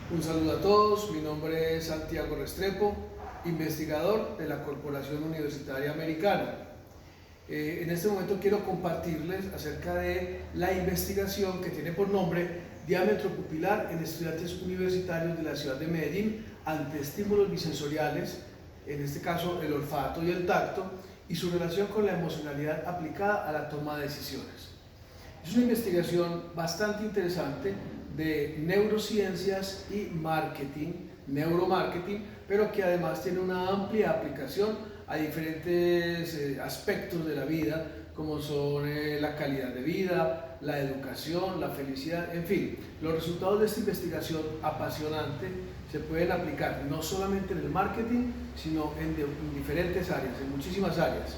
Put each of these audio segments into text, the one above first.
Un saludo a todos, mi nombre es Santiago Restrepo, investigador de la Corporación Universitaria Americana. En este momento quiero compartirles acerca de la investigación que tiene por nombre Diámetro pupilar en estudiantes universitarios de la ciudad de Medellín ante estímulos bisensoriales, en este caso el olfato y el tacto, y su relación con la emocionalidad aplicada a la toma de decisiones. Es una investigación bastante interesante de neurociencias y marketing, neuromarketing, pero que además tiene una amplia aplicación a diferentes aspectos de la vida, como son la calidad de vida, la educación, la felicidad, en fin. Los resultados de esta investigación apasionante se pueden aplicar no solamente en el marketing, sino en diferentes áreas, en muchísimas áreas.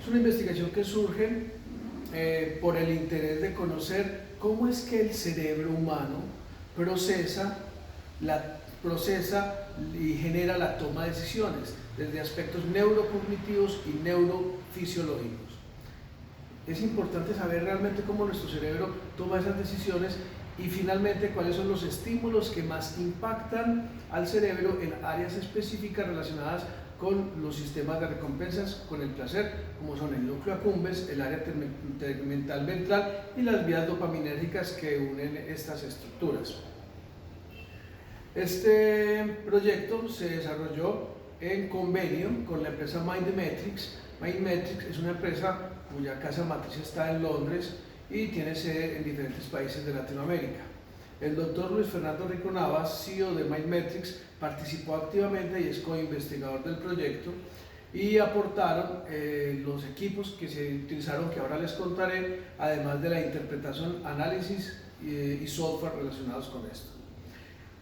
Es una investigación que surge por el interés de conocer cómo es que el cerebro humano procesa y genera la toma de decisiones desde aspectos neurocognitivos y neurofisiológicos. Es importante saber realmente cómo nuestro cerebro toma esas decisiones y finalmente cuáles son los estímulos que más impactan al cerebro en áreas específicas relacionadas con los sistemas de recompensas, con el placer, como son el núcleo accumbens, el área tegmental ventral y las vías dopaminérgicas que unen estas estructuras. Este proyecto se desarrolló en convenio con la empresa Mindmetrics. Mindmetrics es una empresa cuya casa matriz está en Londres y tiene sede en diferentes países de Latinoamérica. El doctor Luis Fernando Rico Navas, CEO de Mindmetrics, participó activamente y es co-investigador del proyecto y aportaron los equipos que se utilizaron, que ahora les contaré, además de la interpretación, análisis y software relacionados con esto.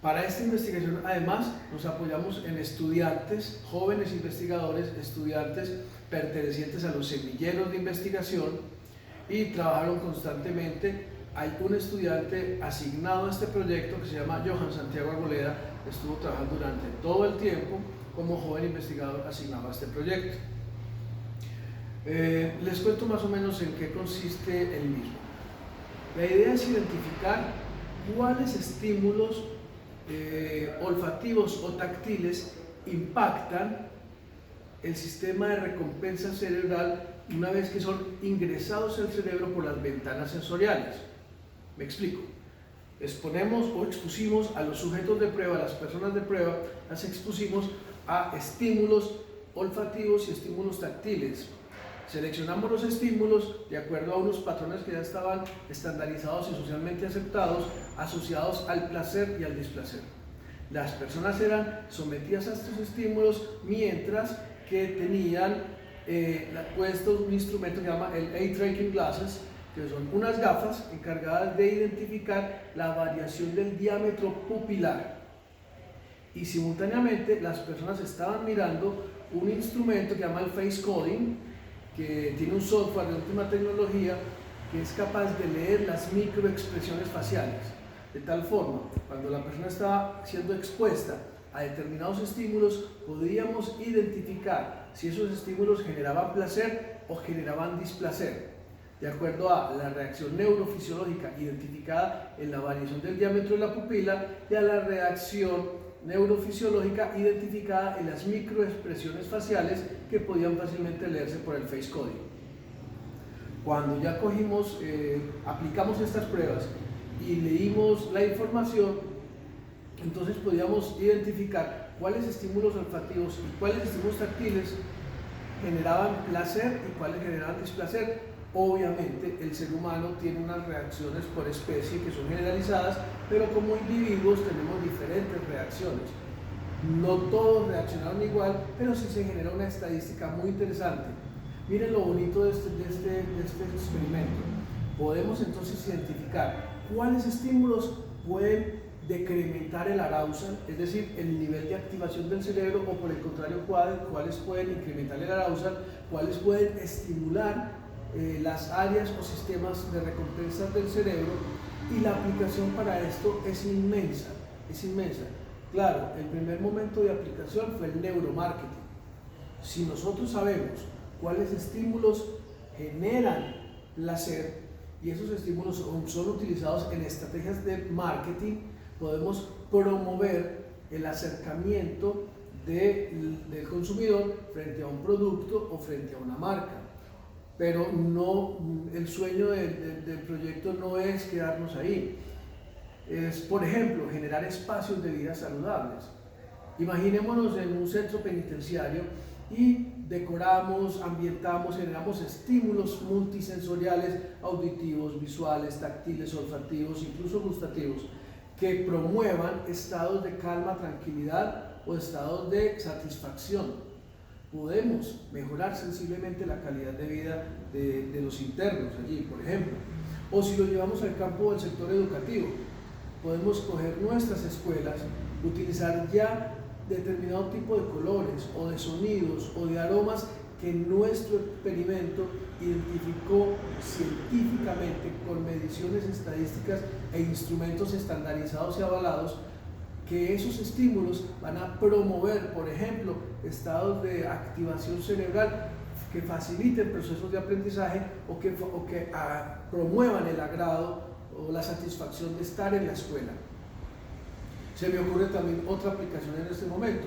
Para esta investigación, además, nos apoyamos en estudiantes, jóvenes investigadores, estudiantes pertenecientes a los semilleros de investigación y trabajaron constantemente. Hay un estudiante asignado a este proyecto que se llama Johan Santiago Arboleda, que estuvo trabajando durante todo el tiempo como joven investigador asignado a este proyecto. Les cuento más o menos en qué consiste el mismo. La idea es identificar cuáles estímulos olfativos o táctiles impactan el sistema de recompensa cerebral una vez que son ingresados al cerebro por las ventanas sensoriales. Me explico. Exponemos o expusimos a los sujetos de prueba, a las personas de prueba, las expusimos a estímulos olfativos y estímulos táctiles. Seleccionamos los estímulos de acuerdo a unos patrones que ya estaban estandarizados y socialmente aceptados, asociados al placer y al displacer. Las personas eran sometidas a estos estímulos mientras que tenían puesto un instrumento que se llama el Eye Tracking Glasses, que son unas gafas encargadas de identificar la variación del diámetro pupilar. Y simultáneamente las personas estaban mirando un instrumento que se llama el Face Coding, que tiene un software de última tecnología que es capaz de leer las microexpresiones faciales. De tal forma, cuando la persona estaba siendo expuesta a determinados estímulos, podríamos identificar si esos estímulos generaban placer o generaban displacer, de acuerdo a la reacción neurofisiológica identificada en la variación del diámetro de la pupila y a la reacción neurofisiológica identificada en las microexpresiones faciales que podían fácilmente leerse por el face coding. Cuando ya aplicamos estas pruebas y leímos la información, entonces podíamos identificar cuáles estímulos olfativos y cuáles estímulos táctiles generaban placer y cuáles generaban displacer. Obviamente el ser humano tiene unas reacciones por especie que son generalizadas, pero como individuos tenemos diferentes reacciones. No todos reaccionaron igual, pero sí se genera una estadística muy interesante. Miren lo bonito de este experimento. Podemos entonces identificar cuáles estímulos pueden decrementar el arousal, es decir, el nivel de activación del cerebro, o por el contrario, cuáles pueden incrementar el arousal, cuáles pueden estimular las áreas o sistemas de recompensas del cerebro, y la aplicación para esto es inmensa, es inmensa. Claro, el primer momento de aplicación fue el neuromarketing. Si nosotros sabemos cuáles estímulos generan placer y esos estímulos son utilizados en estrategias de marketing, podemos promover el acercamiento del consumidor frente a un producto o frente a una marca. Pero no, el sueño del proyecto no es quedarnos ahí. Es, por ejemplo, generar espacios de vida saludables. Imaginémonos en un centro penitenciario y decoramos, ambientamos, generamos estímulos multisensoriales, auditivos, visuales, táctiles, olfativos, incluso gustativos, que promuevan estados de calma, tranquilidad o estados de satisfacción. Podemos mejorar sensiblemente la calidad de vida de los internos allí, por ejemplo. O si lo llevamos al campo del sector educativo, podemos coger nuestras escuelas, utilizar ya determinado tipo de colores o de sonidos o de aromas que nuestro experimento identificó científicamente con mediciones estadísticas e instrumentos estandarizados y avalados, que esos estímulos van a promover, por ejemplo, estados de activación cerebral que faciliten procesos de aprendizaje o que promuevan el agrado o la satisfacción de estar en la escuela. Se me ocurre también otra aplicación en este momento.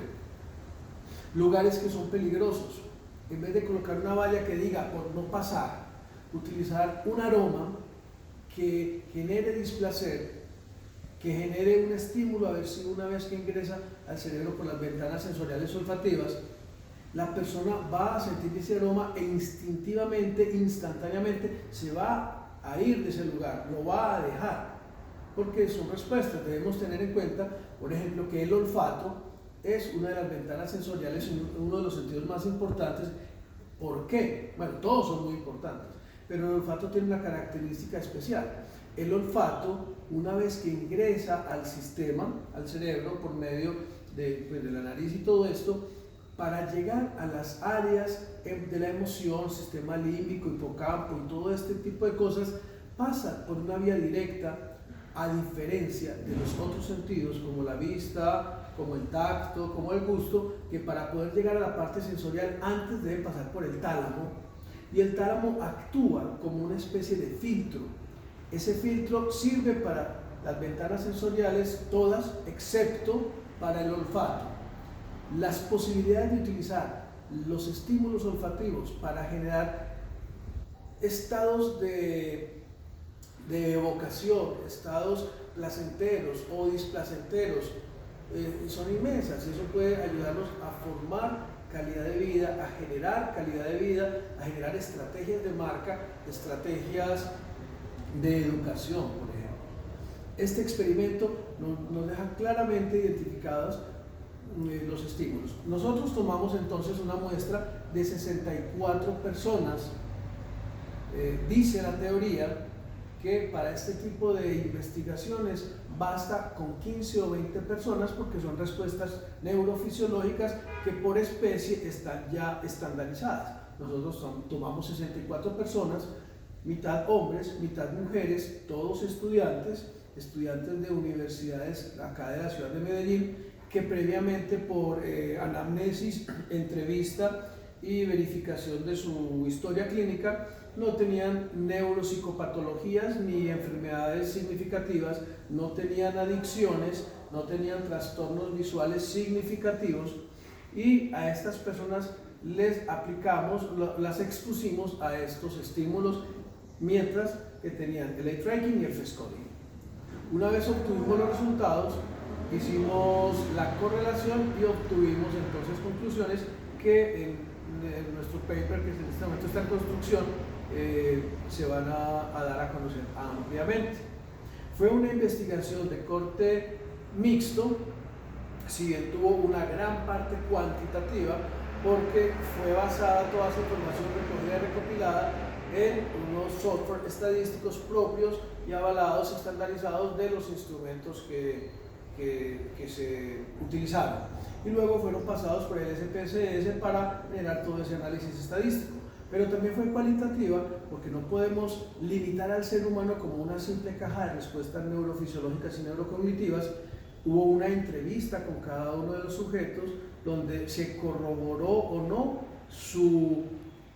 Lugares que son peligrosos. En vez de colocar una valla que diga por no pasar, utilizar un aroma que genere displacer, que genere un estímulo aversivo una vez que ingresa al cerebro por las ventanas sensoriales olfativas, la persona va a sentir ese aroma e instintivamente, instantáneamente, se va a ir de ese lugar, lo va a dejar, porque son respuestas. Debemos tener en cuenta, por ejemplo, que el olfato es una de las ventanas sensoriales, uno de los sentidos más importantes. ¿Por qué? Bueno, todos son muy importantes, pero el olfato tiene una característica especial. El olfato, una vez que ingresa al sistema, al cerebro, por medio de la nariz y todo esto, para llegar a las áreas de la emoción, sistema límbico, hipocampo y todo este tipo de cosas, pasa por una vía directa, a diferencia de los otros sentidos como la vista, como el tacto, como el gusto, que para poder llegar a la parte sensorial antes debe pasar por el tálamo, y el tálamo actúa como una especie de filtro. Ese filtro sirve para las ventanas sensoriales todas, excepto para el olfato. Las posibilidades de utilizar los estímulos olfativos para generar estados de evocación, estados placenteros o displacenteros, son inmensas. Eso puede ayudarnos a formar calidad de vida, a generar calidad de vida, a generar estrategias de marca, estrategias de educación, por ejemplo. Este experimento nos deja claramente identificados los estímulos. Nosotros tomamos entonces una muestra de 64 personas. Dice la teoría que para este tipo de investigaciones basta con 15 o 20 personas, porque son respuestas neurofisiológicas que por especie están ya estandarizadas. Nosotros tomamos 64 personas, mitad hombres, mitad mujeres, todos estudiantes de universidades acá de la ciudad de Medellín, que previamente por anamnesis, entrevista y verificación de su historia clínica no tenían neuropsicopatologías ni enfermedades significativas, no tenían adicciones, no tenían trastornos visuales significativos, y a estas personas les aplicamos, las expusimos a estos estímulos mientras que tenían el eye tracking y el face coding. Una vez obtuvimos los resultados, hicimos la correlación y obtuvimos entonces conclusiones que en nuestro paper, que en este momento está en construcción, se van a dar a conocer ampliamente. Fue una investigación de corte mixto, si bien tuvo una gran parte cuantitativa, porque fue basada toda esa información recogida y recopilada en unos software estadísticos propios y avalados y estandarizados de los instrumentos que se utilizaron, y luego fueron pasados por el SPSS para generar todo ese análisis estadístico. Pero también fue cualitativa, porque no podemos limitar al ser humano como una simple caja de respuestas neurofisiológicas y neurocognitivas. Hubo una entrevista con cada uno de los sujetos donde se corroboró o no su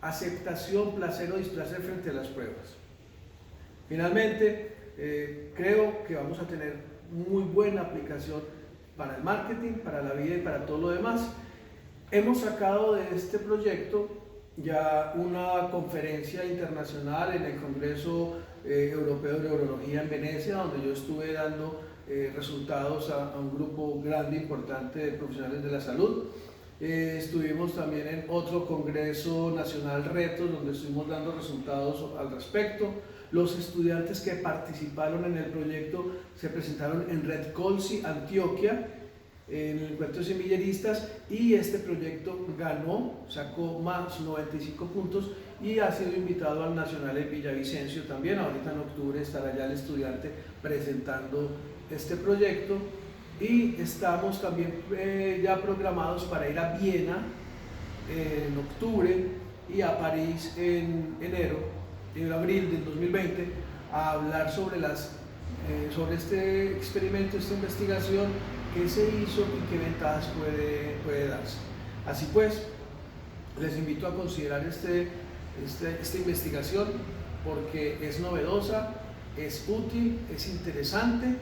aceptación, placer o displacer frente a las pruebas. Finalmente, creo que vamos a tener muy buena aplicación para el marketing, para la vida y para todo lo demás. Hemos sacado de este proyecto ya una conferencia internacional en el Congreso Europeo de Neurología en Venecia, donde yo estuve dando resultados a un grupo grande, importante de profesionales de la salud. Estuvimos también en otro Congreso Nacional Retos, donde estuvimos dando resultados al respecto. Los estudiantes que participaron en el proyecto se presentaron en Red Colsi, Antioquia, en el encuentro de semilleristas, y este proyecto ganó, sacó más 95 puntos y ha sido invitado al Nacional en Villavicencio también. Ahorita en octubre estará ya el estudiante presentando este proyecto, y estamos también ya programados para ir a Viena en octubre y a París en abril del 2020, a hablar sobre este experimento, esta investigación que se hizo y qué ventajas puede darse. Así pues, les invito a considerar esta investigación, porque es novedosa, es útil, es interesante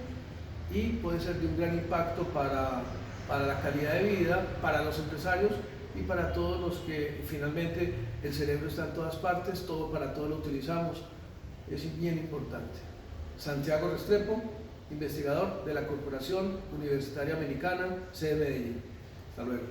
y puede ser de un gran impacto para la calidad de vida, para los empresarios y para todos los que finalmente el cerebro está en todas partes, para todo lo utilizamos. Es bien importante. Santiago Restrepo, investigador de la Corporación Universitaria Americana, sede Medellín. Hasta luego.